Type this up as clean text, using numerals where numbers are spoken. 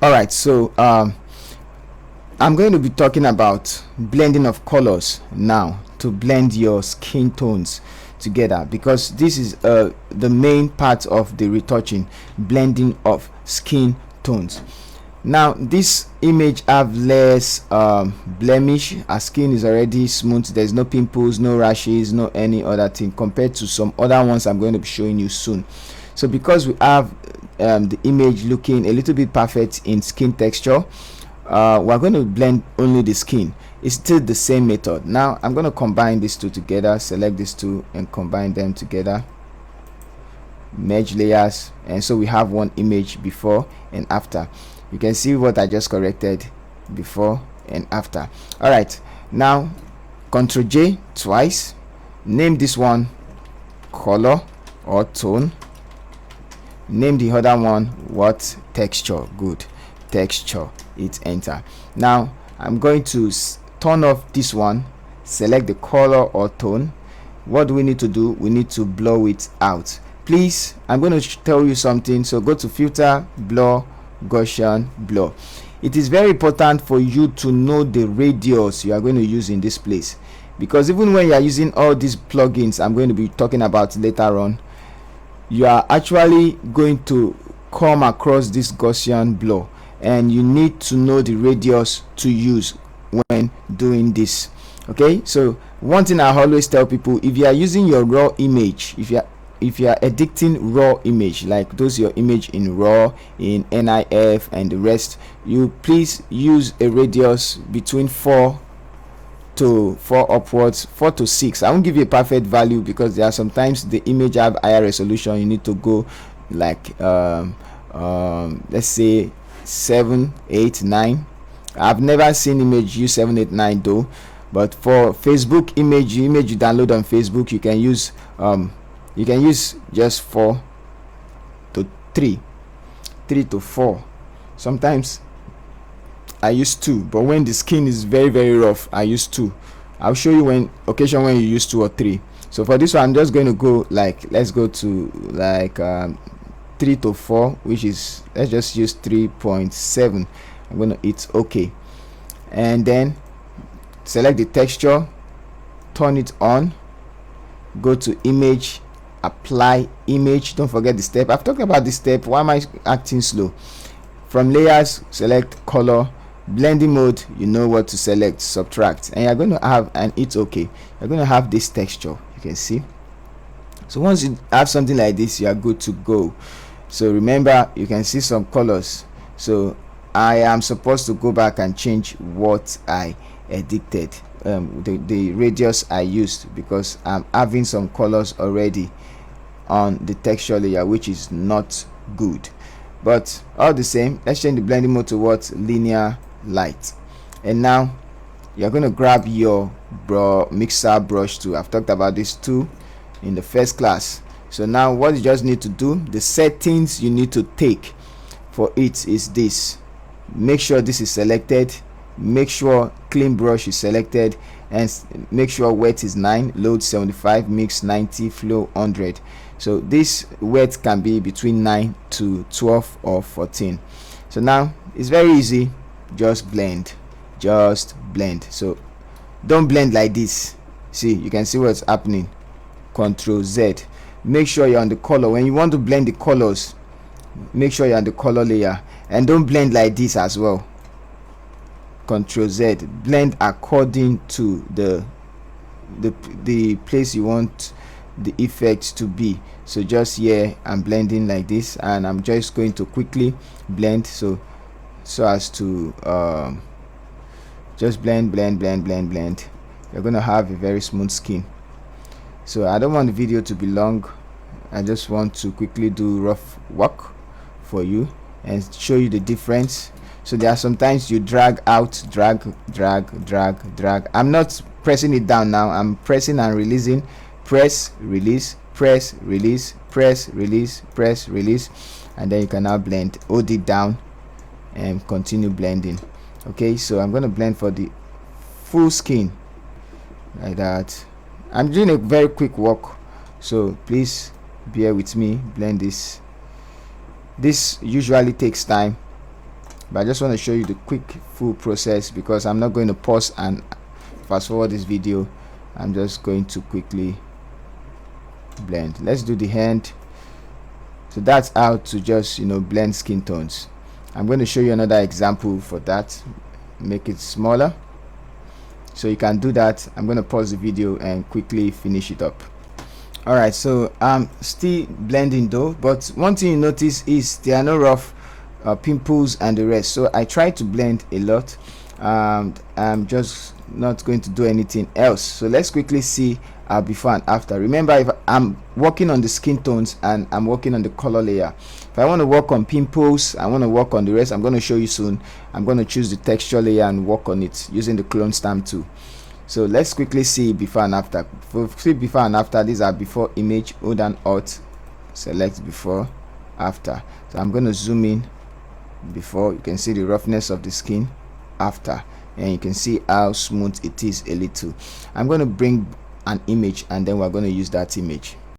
All right, so I'm going to be talking about blending of colors now, to blend your skin tones together, because this is the main part of the retouching, blending of skin tones. Now this image have less blemish. Our skin is already smooth, there's no pimples, no rashes, no any other thing, compared to some other ones I'm going to be showing you soon. So because we have the image looking a little bit perfect in skin texture, we're going to blend only the skin. It's still the same method. Now I'm going to combine these two together, select these two and combine them together, merge layers, and so we have one image before and after. You can see what I just corrected, before and after. All right, now Ctrl J twice, name this one color or tone, name the other one what, texture. Good, texture. Hit enter. Now I'm going to turn off this one, select the color or tone. What do we need to do? We need to blur it out. Please, I'm going to tell you something. So go to filter, blur, Gaussian blur. It is very important for you to know the radius you are going to use in this place, because even when you are using all these plugins I'm going to be talking about later on, you are actually going to come across this Gaussian blur, and you need to know the radius to use when doing this. Okay, so one thing I always tell people, if you are using your raw image, if you are editing raw image, like those your image in raw, in NIF and the rest, you please use a radius between 4 to 4 upwards, 4 to 6. I won't give you a perfect value because there are sometimes the image have higher resolution. You need to go like let's say 7, 8, 9. I've never seen image use 7, 8, 9 though, but for Facebook image you download on Facebook, you can use just 4 to 3 to 4. Sometimes I use 2, but when the skin is very rough I use 2. I'll show you when occasion when you use 2 or 3. So for this one I'm just going to go like, let's go to like 3 to 4, which is, let's just use 3.7. I'm going to hit OK, and then select the texture, turn it on, go to image, apply image. Don't forget the step. I've talked about this step. Why am I acting slow? From layers, select color, blending mode, you know what to select, subtract, and you're going to have, and it's okay, you're going to have this texture, you can see. So once you have something like this, you are good to go. So remember, you can see some colors. So I am supposed to go back and change what I edited, the radius I used, because I'm having some colors already on the texture layer, which is not good. But all the same, let's change the blending mode to what, linear light. And now you're going to grab your mixer brush tool. I've talked about this too in the first class. So now what you just need to do, the settings you need to take for it is this. Make sure this is selected, make sure clean brush is selected, and make sure wet is 9, load 75, mix 90, flow 100. So this wet can be between 9 to 12 or 14. So now it's very easy, just blend. So don't blend like this. See, you can see what's happening. Ctrl Z. Make sure you're on the color. When you want to blend the colors, make sure you're on the color layer, and don't blend like this as well. Ctrl Z. Blend according to the place you want the effect to be. So just here I'm blending like this, and I'm just going to quickly blend so as to just blend. You're going to have a very smooth skin. So I don't want the video to be long. I just want to quickly do rough work for you and show you the difference. So there are sometimes you drag out, drag. I'm not pressing it down now, I'm pressing and releasing. Press, release, press, release, press, release, press, release, and then you can now blend. Hold it down and continue blending. Okay, so I'm going to blend for the full skin like that. I'm doing a very quick walk, so please bear with me. Blend this. This usually takes time. but I just want to show you the quick full process, because I'm not going to pause and fast forward this video. I'm just going to quickly blend. Let's do the hand. So that's how to just, you know, blend skin tones. I'm going to show you another example for that. Make it smaller so you can do that. I'm going to pause the video and quickly finish it up. Alright, so I'm still blending though, but one thing you notice is there are no rough pimples and the rest. So I try to blend a lot. I'm just not going to do anything else. So let's quickly see before and after. Remember, if I'm working on the skin tones and I'm working on the color layer, if I want to work on pimples, I want to work on the rest, I'm going to show you soon. I'm going to choose the texture layer and work on it using the clone stamp tool. So let's quickly see before and after. For see before and after, these are before image. Hold down Alt, select before, after. So I'm going to zoom in. Before, you can see the roughness of the skin. After, and you can see how smooth it is a little. I'm going to bring an image and then we're going to use that image.